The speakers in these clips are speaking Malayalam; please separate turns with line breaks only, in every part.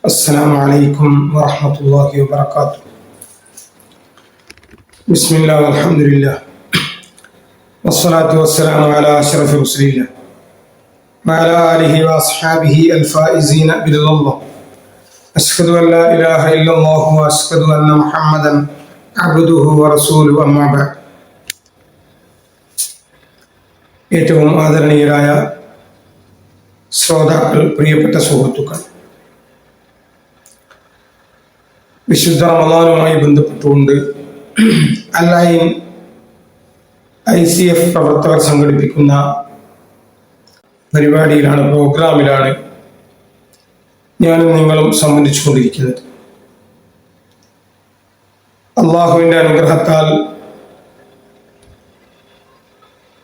السلام عليكم ورحمة الله وبركاته. بسم الله والحمد لله والصلاة والسلام على أشرف رسول الله وعلى آله وأصحابه الفائزين برضا الله. أشهد أن لا إله إلا الله وأشهد أن محمدا عبده ورسوله أما بعد. ഏറ്റവും ആദരണീയരായ ശ്രോതാക്കൾ, പ്രിയപ്പെട്ട സുഹൃത്തുക്കൾ, വിശുദ്ധ റമദാനുമായി ബന്ധപ്പെട്ടുകൊണ്ട് അൽഐൻ ICF പ്രവർത്തകർ സംഘടിപ്പിക്കുന്ന പരിപാടിയിലാണ്, പ്രോഗ്രാമിലാണ് ഞാനും നിങ്ങളും സംബന്ധിച്ചുകൊണ്ടിരിക്കുന്നത്. അള്ളാഹുവിൻ്റെ അനുഗ്രഹത്താൽ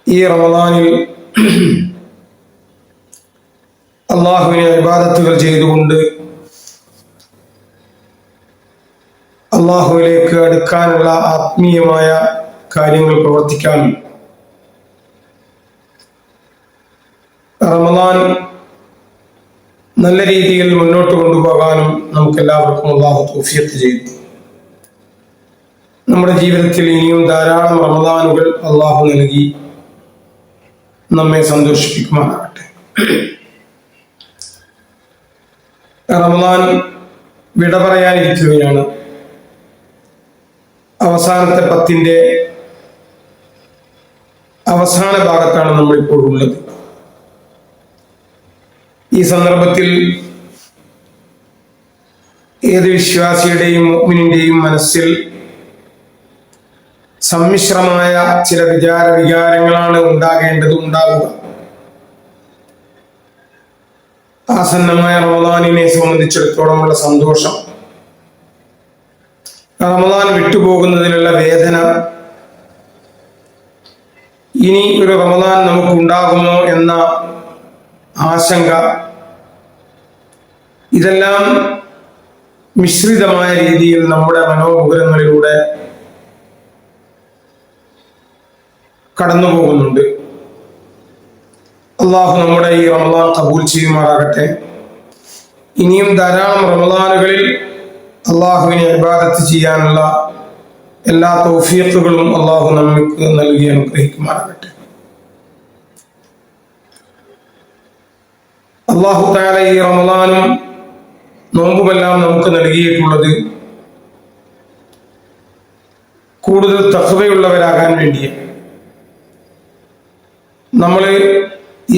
ഈ റമദാനിൽ അള്ളാഹുവിനെ ഇബാദത്തുകൾ ചെയ്തുകൊണ്ട് അള്ളാഹുവിലേക്ക് അടുക്കാനുള്ള ആത്മീയമായ കാര്യങ്ങൾ പ്രവർത്തിക്കാനും റമദാൻ നല്ല രീതിയിൽ മുന്നോട്ട് കൊണ്ടുപോകാനും നമുക്കെല്ലാവർക്കും അള്ളാഹു തൗഫീഖ് ചെയ്തു. നമ്മുടെ ജീവിതത്തിൽ ഇനിയും ധാരാളം റമദാനുകൾ അള്ളാഹു നൽകി നമ്മെ സന്തോഷിപ്പിക്കുമാറാകട്ടെ. റമദാൻ വിട പറയാനിരിക്കുകയാണ്. അവസാനത്തെ 10-ന്റെ അവസാന ഭാഗത്താണ് നമ്മളിപ്പോൾ ഉള്ളത്. ഈ സന്ദർഭത്തിൽ ഏത് വിശ്വാസിയുടെയും മുഅ്മിനിന്റെയും മനസ്സിൽ സമ്മിശ്രമായ ചില വികാരങ്ങളാണ് ഉണ്ടാവുക. ആസന്നമായ റമദാനിനെ സംബന്ധിച്ചിടത്തോളമുള്ള സന്തോഷം, റമദാൻ വിട്ടുപോകുന്നതിലുള്ള വേദന, ഇനി ഒരു റമദാൻ നമുക്കുണ്ടാകുമോ എന്ന ആശങ്ക, ഇതെല്ലാം മിശ്രിതമായ രീതിയിൽ നമ്മുടെ മനോമുഖരങ്ങളിലൂടെ കടന്നു പോകുന്നുണ്ട്. അള്ളാഹു നമ്മുടെ ഈ റമദാൻ കബൂൽ ചെയ്യുമാറാകട്ടെ. ഇനിയും ധാരാളം റമദാനുകളിൽ അള്ളാഹുവിനെ ഇബാദത്ത് ചെയ്യാനുള്ള എല്ലാ തൗഫീഖുകളും അള്ളാഹു നമുക്ക് നൽകി അനുഗ്രഹിക്കുമാറാകട്ടെ. അള്ളാഹു തആല ഈ റമദാനും നോമ്പുമെല്ലാം നമുക്ക് നൽകിയിട്ടുള്ളത് കൂടുതൽ തഖ്വയുള്ളവരാകാൻ വേണ്ടിയാണ്. നമ്മൾ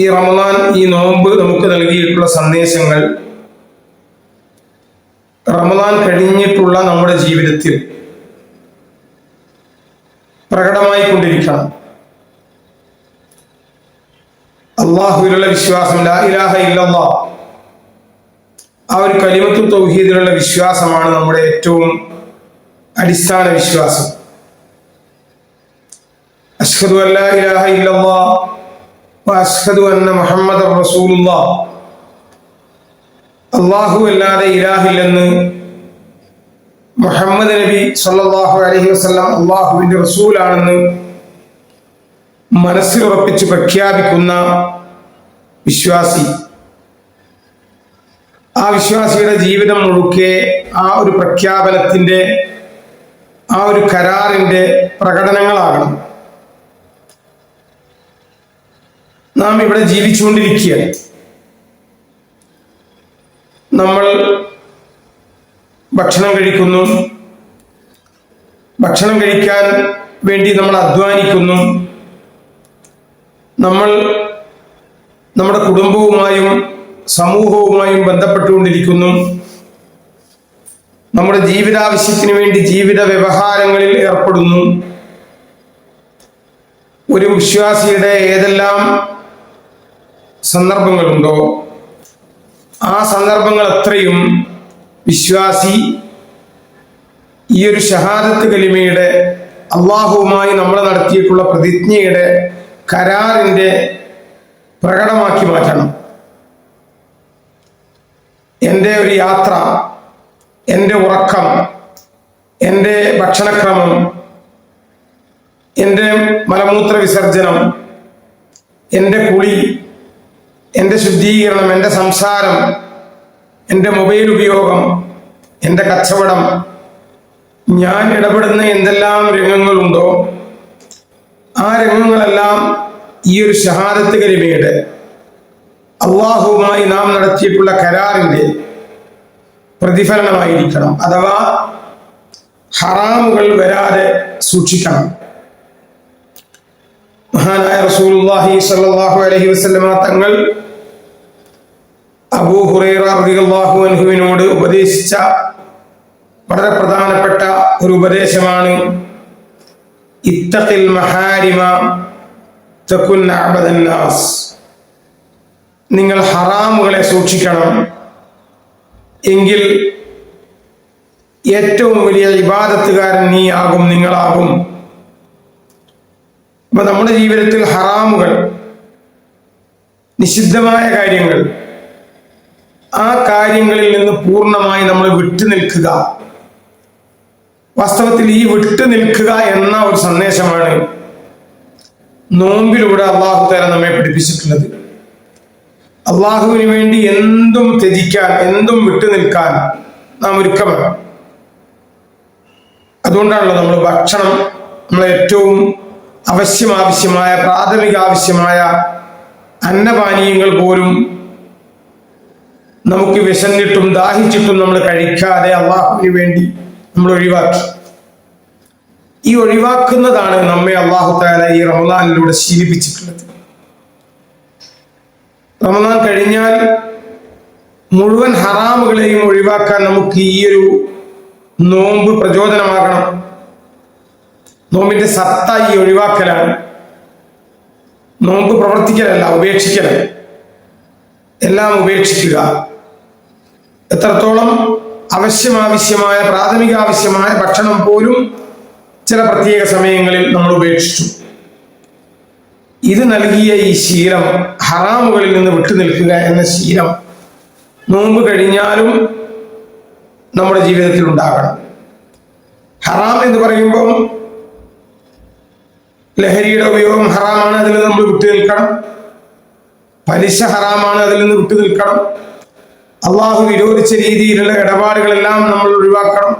ഈ റമദാൻ, ഈ നോമ്പ് നമുക്ക് നൽകിയിട്ടുള്ള സന്ദേശങ്ങൾ റമദാൻ കഴിഞ്ഞിട്ടുള്ള നമ്മുടെ ജീവിതത്തിൽ പ്രകടമായി കൊണ്ടിരിക്കണം. അള്ളാഹുവിലുള്ള വിശ്വാസം, ലാ ഇലാഹ ഇല്ലല്ലാഹ്, ആ ഒരു കലിമത്തു തൗഹീദിലുള്ള വിശ്വാസമാണ് നമ്മുടെ ഏറ്റവും അടിസ്ഥാന വിശ്വാസം. അശ്ഹദു അൻ ലാ ഇലാഹ ഇല്ലല്ലാഹ് വ അശ്ഹദു അന്ന മുഹമ്മദൻ റസൂലുള്ളാഹ്, അള്ളാഹു അല്ലാതെ ഇലാഹില്ലെന്ന് മുഹമ്മദ് നബി സല്ലല്ലാഹു അലൈഹി വസല്ലം അള്ളാഹുവിന്റെ റസൂലാണെന്ന് മനസ്സിൽ ഉറപ്പിച്ച് പ്രഖ്യാപിക്കുന്ന വിശ്വാസി, ആ വിശ്വാസിയുടെ ജീവിതം മുഴുക്കെ ആ ഒരു പ്രഖ്യാപനത്തിന്റെ, ആ ഒരു കരാറിന്റെ പ്രകടനങ്ങളാകണം. നാം ഇവിടെ ജീവിച്ചുകൊണ്ടിരിക്കുകയാണ്. നമ്മൾ ഭക്ഷണം കഴിക്കുന്നു, ഭക്ഷണം കഴിക്കാൻ വേണ്ടി നമ്മൾ അധ്വാനിക്കുന്നു, നമ്മൾ നമ്മുടെ കുടുംബവുമായും സമൂഹവുമായും ബന്ധപ്പെട്ടുകൊണ്ടിരിക്കുന്നു, നമ്മുടെ ജീവിതാവശ്യത്തിന് വേണ്ടി ജീവിത വ്യവഹാരങ്ങളിൽ ഏർപ്പെടുന്നു. ഒരു വിശ്വാസിയുടെ ഏതെല്ലാം സന്ദർഭങ്ങളുണ്ടോ ആ സന്ദർഭങ്ങൾ അത്രയും വിശ്വാസി ഈ ഒരു ഷഹാദത്ത് കലിമയുടെ, അള്ളാഹുവുമായി നമ്മൾ നടത്തിയിട്ടുള്ള പ്രതിജ്ഞയുടെ കരാറിന്റെ പ്രകടമാക്കി മാറ്റണം. എൻ്റെ ഒരു യാത്ര, എൻ്റെ ഉറക്കം, എൻ്റെ ഭക്ഷണക്രമം, എൻ്റെ മലമൂത്ര വിസർജനം, എൻ്റെ കുളി, എൻ്റെ ശുദ്ധീകരണം, എൻ്റെ സംസാരം, എൻ്റെ മൊബൈൽ ഉപയോഗം, എൻ്റെ കച്ചവടം, ഞാൻ ഇടപെടുന്ന എന്തെല്ലാം രംഗങ്ങളുണ്ടോ ആ രംഗങ്ങളെല്ലാം ഈ ഒരു ഷഹാദത്ത് കലിമയുടെ അള്ളാഹുവുമായി നാം നടത്തിയിട്ടുള്ള കരാറിൻ്റെ പ്രതിഫലനമായിരിക്കണം. അഥവാ ഹറാമുകൾ വരാതെ സൂക്ഷിക്കണം. മഹാനായ റസൂലുള്ളാഹി സ്വല്ലല്ലാഹു അലൈഹി വസല്ലമ തങ്ങൾ അബൂ ഹുറൈറ റളിയല്ലാഹു അൻഹുവിനോട് ഉപദേശിച്ച വളരെ പ്രധാനപ്പെട്ട ഒരു ഉപദേശമാണ് ഇത്തഖിൽ മഹാരിമ തകുൻ അഅബദൻ നാസ്. നിങ്ങൾ ഹറാമുകളെ സൂക്ഷിക്കണം, എങ്കിൽ ഏറ്റവും വലിയ ഇബാദത്തുകാരൻ നീ ആകും, നിങ്ങളാകും. അപ്പൊ നമ്മുടെ ജീവിതത്തിൽ ഹറാമുകൾ, നിഷിദ്ധമായ കാര്യങ്ങൾ, ആ കാര്യങ്ങളിൽ നിന്ന് പൂർണ്ണമായി നമ്മൾ വിട്ടുനിൽക്കുക. വാസ്തവത്തിൽ ഈ വിട്ടുനിൽക്കുക എന്ന ഒരു സന്ദേശമാണ് നോമ്പിലൂടെ അള്ളാഹു തആല നമ്മെ പഠിപ്പിച്ചിട്ടുള്ളത്. അള്ളാഹുവിന് വേണ്ടി എന്തും ത്യജിക്കാൻ, എന്തും വിട്ടുനിൽക്കാൻ നാം ഒരുക്കമാണ്. അതുകൊണ്ടാണല്ലോ നമ്മൾ ഭക്ഷണം, നമ്മളെ ഏറ്റവും ആവശ്യമായ പ്രാഥമിക ആവശ്യമായ അന്നപാനീയങ്ങൾ പോലും നമുക്ക് വിശന്നിട്ടും ദാഹിച്ചിട്ടും നമ്മൾ കഴിക്കാതെ അള്ളാഹുവിന് വേണ്ടി നമ്മൾ ഒഴിവാക്കി. ഈ ഒഴിവാക്കുന്നതാണ് നമ്മെ അള്ളാഹു തആല ഈ റമദാനിലൂടെ ശീലിപ്പിച്ചിട്ടുള്ളത്. റമദാൻ കഴിഞ്ഞാൽ മുഴുവൻ ഹറാമുകളെയും ഒഴിവാക്കാൻ നമുക്ക് ഈ ഒരു നോമ്പ് പ്രചോദനമാകണം. നോമ്പിന്റെ സത്ത ഈ ഒഴിവാക്കലാണ്. നോമ്പ് പ്രവർത്തിക്കലല്ല, ഉപേക്ഷിക്കലാണ്. എല്ലാം ഉപേക്ഷിക്കുക. എത്രത്തോളം ആവശ്യമായ പ്രാഥമിക ആവശ്യമായ ഭക്ഷണം പോലും ചില പ്രത്യേക സമയങ്ങളിൽ നമ്മൾ ഉപേക്ഷിച്ചു. ഇത് നൽകിയ ഈ ശീലം, ഹറാമുകളിൽ നിന്ന് വിട്ടുനിൽക്കുക എന്ന ശീലം നോമ്പ് കഴിഞ്ഞാലും നമ്മുടെ ജീവിതത്തിൽ ഉണ്ടാകണം. ഹറാം എന്ന് പറയുമ്പോൾ ലഹരിയുടെ ഉപയോഗം ഹറാമാണ്, അതിൽ നിന്ന് നമ്മൾ വിട്ടുനിൽക്കണം. പലിശ ഹറാമാണ്, അതിൽ നിന്ന് വിട്ടുനിൽക്കണം. അള്ളാഹു വിരോധിച്ച രീതിയിലുള്ള ഇടപാടുകളെല്ലാം നമ്മൾ ഒഴിവാക്കണം.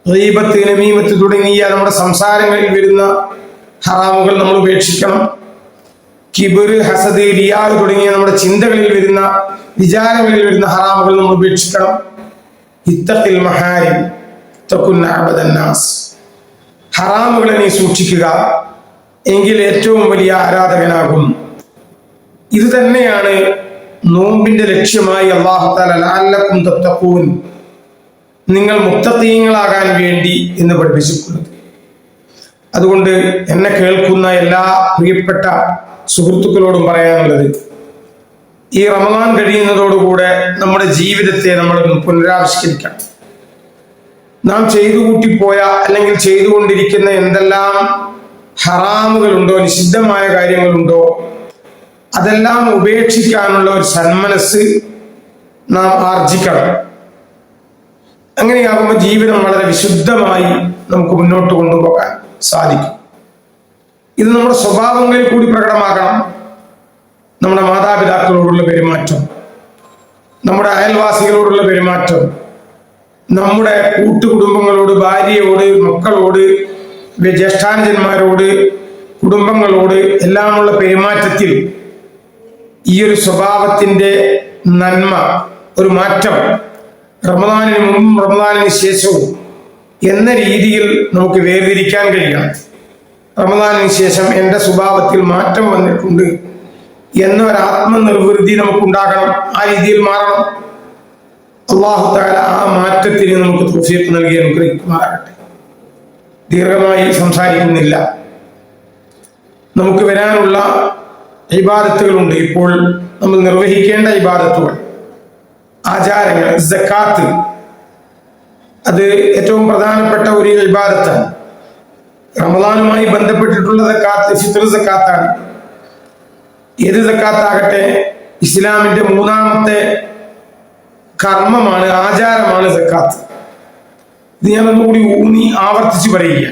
ഗീബത്ത്, നമീമത്ത് തുടങ്ങിയ നമ്മുടെ സംസാരങ്ങളിൽ വരുന്ന ഹറാമുകൾ നമ്മൾ ഉപേക്ഷിക്കണം. കിബിർ, ഹസദ്, റിയാദ് തുടങ്ങിയ നമ്മുടെ ചിന്തകളിൽ വരുന്ന, വിചാരങ്ങളിൽ വരുന്ന ഹറാമുകൾ നമ്മൾ ഉപേക്ഷിക്കണം. ഇത്തഖിൽ മഹാരിം തകുൻ അഅബദൻ നാസ്. ഹറാമുകളെ നീ സൂക്ഷിക്കുക, എങ്കിൽ ഏറ്റവും വലിയ ആരാധകനാകും. ഇത് തന്നെയാണ് നോമ്പിന്റെ ലക്ഷ്യമായി അല്ലാഹു തആല ലഅല്ലക്കും തത്തഖൂൻ, നിങ്ങൾ മുത്തഖീങ്ങളാകാൻ വേണ്ടി എന്ന് പഠിപ്പിച്ചിട്ടുള്ളത്. അതുകൊണ്ട് എന്നെ കേൾക്കുന്ന എല്ലാ പ്രിയപ്പെട്ട സുഹൃത്തുക്കളോടും പറയാനുള്ളത്, ഈ റമദാൻ കഴിയുന്നതോടുകൂടെ നമ്മുടെ ജീവിതത്തെ നമ്മൾ പുനരാവിഷ്കരിക്കണം. നാം ചെയ്തു കൂട്ടിപ്പോയ അല്ലെങ്കിൽ ചെയ്തുകൊണ്ടിരിക്കുന്ന എന്തെല്ലാം ഹറാമുകളുണ്ടോ, നിഷിദ്ധമായ കാര്യങ്ങളുണ്ടോ, അതെല്ലാം ഉപേക്ഷിക്കാനുള്ള ഒരു സന്മനസ് നാം ആർജിക്കണം. അങ്ങനെയാകുമ്പോൾ ജീവിതം വളരെ വിശുദ്ധമായി നമുക്ക് മുന്നോട്ട് കൊണ്ടുപോകാൻ സാധിക്കും. ഇത് നമ്മുടെ സ്വഭാവങ്ങളിൽ കൂടി പ്രകടമാകണം. നമ്മുടെ മാതാപിതാക്കളോടുള്ള പെരുമാറ്റം, നമ്മുടെ അയൽവാസികളോടുള്ള പെരുമാറ്റം, നമ്മുടെ കൂട്ടുകുടുംബങ്ങളോട്, ഭാര്യയോട്, മക്കളോട്, ജ്യേഷ്ഠാനുജന്മാരോട്, കുടുംബങ്ങളോട് എല്ലാമുള്ള പെരുമാറ്റത്തിൽ ഈ ഒരു സ്വഭാവത്തിന്റെ നന്മ, ഒരു മാറ്റം റമദാനിന് മുമ്പും റമദാനിന് ശേഷവും എന്ന രീതിയിൽ നമുക്ക് വേർതിരിക്കാൻ കഴിയണം. റമദാനിന് ശേഷം എൻ്റെ സ്വഭാവത്തിൽ മാറ്റം വന്നിട്ടുണ്ട് എന്നൊരു ആത്മനിർവൃതി നമുക്കുണ്ടാകണം. ആ രീതിയിൽ മാറണം. അല്ലാഹു തആല ആ മാറ്റത്തിന് നമുക്ക് തൗഫീഖ് നൽകി അനുഗ്രഹിക്കുമാറാകട്ടെ. ദീർഘമായി സംസാരിക്കുന്നില്ല. നമുക്ക് വരാനുള്ള ഇബാദത്തുകളുണ്ട്. ഇപ്പോൾ നമ്മൾ നിർവഹിക്കേണ്ട ഇബാദത്തുകൾ, ആചാരങ്ങൾ, സക്കാത്ത്, അത് ഏറ്റവും പ്രധാനപ്പെട്ട ഒരു ഇബാദത്താണ്. റമദാനുമായി ബന്ധപ്പെട്ടിട്ടുള്ള സക്കാത്ത് ഫിത്ർ സക്കാത്താണ്. ഏത് സക്കാത്താകട്ടെ ഇസ്ലാമിന്റെ മൂന്നാമത്തെ കർമ്മമാണ്, ആചാരമാണ് സക്കാത്ത്. ഇത് ഞാൻ ഒന്നുകൂടി ഊന്നി ആവർത്തിച്ച് പറയുക.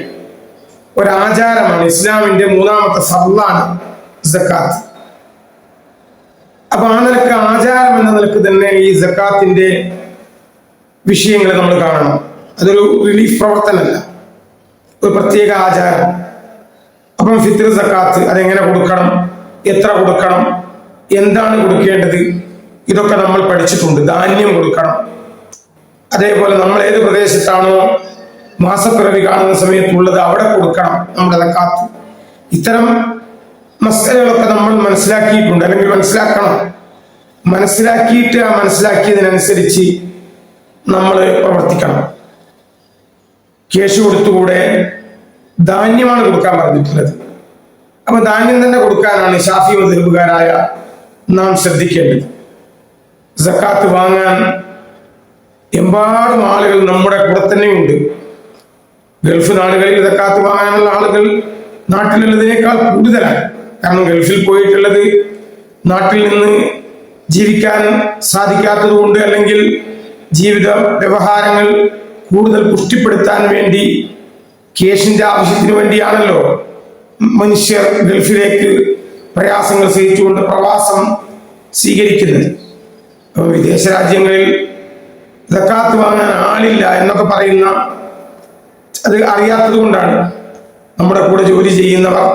ഒരാചാരമാണ്, ഇസ്ലാമിന്റെ മൂന്നാമത്തെ ഫർളാണ് സക്കാത്ത്. അപ്പൊ ആ നിലക്ക് ആചാരം എന്ന നിലക്ക് തന്നെ ഈ സക്കാത്തിന്റെ വിഷയങ്ങൾ നമ്മൾ കാണണം. അതൊരു റിലീഫ് പ്രവർത്തനമല്ല, ഒരു പ്രത്യേക ആചാരം. അപ്പം ഫിത്ർ സക്കാത്ത് അതെങ്ങനെ കൊടുക്കണം, എത്ര കൊടുക്കണം, എന്താണ് കൊടുക്കേണ്ടത്, ഇതൊക്കെ നമ്മൾ പഠിച്ചിട്ടുണ്ട്. ധാന്യം കൊടുക്കണം, അതേപോലെ നമ്മൾ ഏത് പ്രദേശത്താണോ മാസപ്പിറവി കാണുന്ന സമയത്തുള്ളത് അവിടെ കൊടുക്കണം നമ്മുടെ സക്കാത്ത്. ഇത്തരം മസലകളൊക്കെ നമ്മൾ മനസ്സിലാക്കിയിട്ടുണ്ട്, അല്ലെങ്കിൽ മനസ്സിലാക്കണം. മനസ്സിലാക്കിയിട്ട് ആ മനസ്സിലാക്കിയതിനനുസരിച്ച് നമ്മൾ പ്രവർത്തിക്കണം. കേശ് കൊടുത്തുകൂടെ, ധാന്യമാണ് കൊടുക്കാൻ പറഞ്ഞിട്ടുള്ളത്. അപ്പൊ ധാന്യം തന്നെ കൊടുക്കാനാണ് ശാഫി മദ്ഹബുകാരായ നാം ശ്രദ്ധിക്കേണ്ടത്. സക്കാത്ത് വാങ്ങാൻ എമ്പാടും ആളുകൾ നമ്മുടെ കൂടെ തന്നെയുണ്ട്. ഗൾഫ് നാടുകളിൽ സക്കാത്ത് വാങ്ങാനുള്ള ആളുകൾ നാട്ടിലുള്ളതിനേക്കാൾ കൂടുതലാണ്. കാരണം ഗൾഫിൽ പോയിട്ടുള്ളത് നാട്ടിൽ നിന്ന് ജീവിക്കാൻ സാധിക്കാത്തത് കൊണ്ട്, അല്ലെങ്കിൽ ജീവിത വ്യവഹാരങ്ങൾ കൂടുതൽ പുഷ്ടിപ്പെടുത്താൻ വേണ്ടി കേഷിന്റെ ആവശ്യത്തിന് വേണ്ടിയാണല്ലോ മനുഷ്യർ ഗൾഫിലേക്ക് പ്രയാസങ്ങൾ സഹിച്ചുകൊണ്ട് പ്രവാസം സ്വീകരിക്കുന്നത്. അപ്പോൾ വിദേശ രാജ്യങ്ങളിൽ സക്കാത്ത് വാങ്ങാൻ ആളില്ല എന്നൊക്കെ പറയുന്ന, അത് അറിയാത്തത് കൊണ്ടാണ്. നമ്മുടെ കൂടെ ജോലി ചെയ്യുന്നവർ,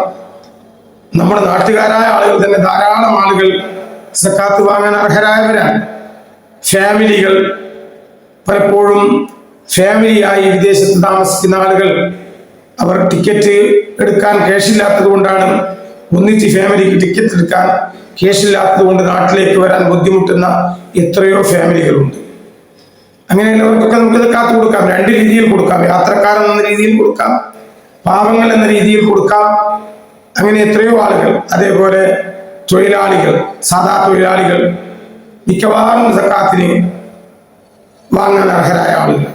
നമ്മുടെ നാട്ടുകാരായ ആളുകൾ തന്നെ ധാരാളം ആളുകൾ സക്കാത്ത് വാങ്ങാൻ അർഹരായവരാണ്. ഫാമിലികൾ, പലപ്പോഴും ഫാമിലിയായി വിദേശത്ത് താമസിക്കുന്ന ആളുകൾ, അവർ ടിക്കറ്റ് എടുക്കാൻ ക്യാഷില്ലാത്തത് കൊണ്ടാണ്, ഒന്നിച്ച് ഫാമിലിക്ക് ടിക്കറ്റ് എടുക്കാൻ ക്യാഷില്ലാത്തത് കൊണ്ട് നാട്ടിലേക്ക് വരാൻ ബുദ്ധിമുട്ടുന്ന എത്രയോ ഫാമിലികളുണ്ട്. അങ്ങനെയുള്ളവർക്കൊക്കെ നമുക്ക് സക്കാത്ത് കൊടുക്കാം. രണ്ട് രീതിയിൽ കൊടുക്കാം. യാത്രക്കാരൻ എന്ന രീതിയിൽ കൊടുക്കാം, പാവങ്ങൾ എന്ന രീതിയിൽ കൊടുക്കാം. അങ്ങനെ എത്രയോ ആളുകൾ. അതേപോലെ തൊഴിലാളികൾ, സാധാ തൊഴിലാളികൾ മിക്കവാറും സക്കാത്തിന് വാങ്ങാൻ അർഹരായ ആളുകൾ.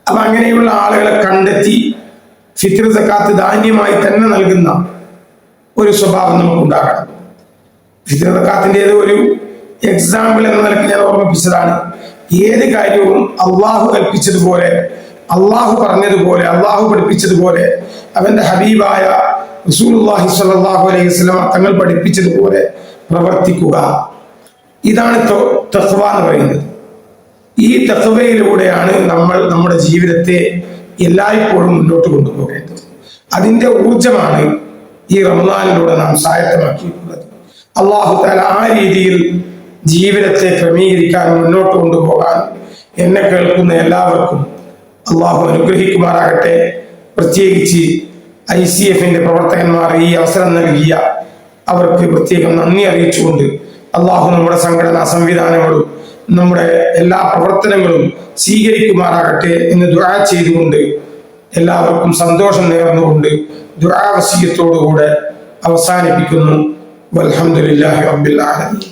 അപ്പൊ അങ്ങനെയുള്ള ആളുകളെ കണ്ടെത്തി ഫിത്ർ സക്കാത്ത് ധാന്യമായി തന്നെ നൽകുന്ന ഒരു സ്വഭാവം നമുക്കുണ്ടാകണം. ഫിത്ർ സക്കാത്തിൻ്റെത് ഒരു എക്സാമ്പിൾ എന്ന നിലയ്ക്ക് ഞാൻ ഓർമ്മിപ്പിച്ചതാണ്. ഏത് കാര്യവും അള്ളാഹു കൽപ്പിച്ചതുപോലെ, അള്ളാഹു പറഞ്ഞതുപോലെ, അള്ളാഹു പഠിപ്പിച്ചതുപോലെ, അവന്റെ ഹബീബായ റസൂലുള്ളാഹി സ്വല്ലല്ലാഹു അലൈഹി വസല്ലം തങ്ങൾ പഠിപ്പിച്ചതുപോലെ പ്രവർത്തിക്കുക. ഇതാണ് തഖ്വ എന്ന് പറയുന്നത്. ഈ തഖ്വയിലൂടെയാണ് നമ്മൾ നമ്മുടെ ജീവിതത്തെ എല്ലായ്പ്പോഴും മുന്നോട്ട് കൊണ്ടുപോകേണ്ടത്. അതിന്റെ ഊർജമാണ് ഈ റമദാനിലൂടെ നാം സ്വായത്തമാക്കിയിട്ടുള്ളത്. അല്ലാഹു തആല ആ രീതിയിൽ ജീവിതത്തെ ക്രമീകരിക്കാൻ, മുന്നോട്ട് കൊണ്ടുപോകാൻ എന്നെ കേൾക്കുന്ന എല്ലാവർക്കും അള്ളാഹു അനുഗ്രഹിക്കുമാറാകട്ടെ. പ്രത്യേകിച്ച് ICF-ന്റെ പ്രവർത്തകന്മാർ ഈ അവസരം നൽകിയ അവർക്ക് പ്രത്യേകം നന്ദി അറിയിച്ചുകൊണ്ട്, അള്ളാഹു നമ്മുടെ സംഘടനാ സംവിധാനങ്ങളും നമ്മുടെ എല്ലാ പ്രവർത്തനങ്ങളും സ്വീകരിക്കുമാറാകട്ടെ എന്ന് ദുആ ചെയ്തുകൊണ്ട്, എല്ലാവർക്കും സന്തോഷം നേർന്നുകൊണ്ട് ദുആ വസിയത്തോടുകൂടെ അവസാനിപ്പിക്കുന്നു. വൽഹംദുലില്ലാഹി റബ്ബിൽ ആലമീൻ.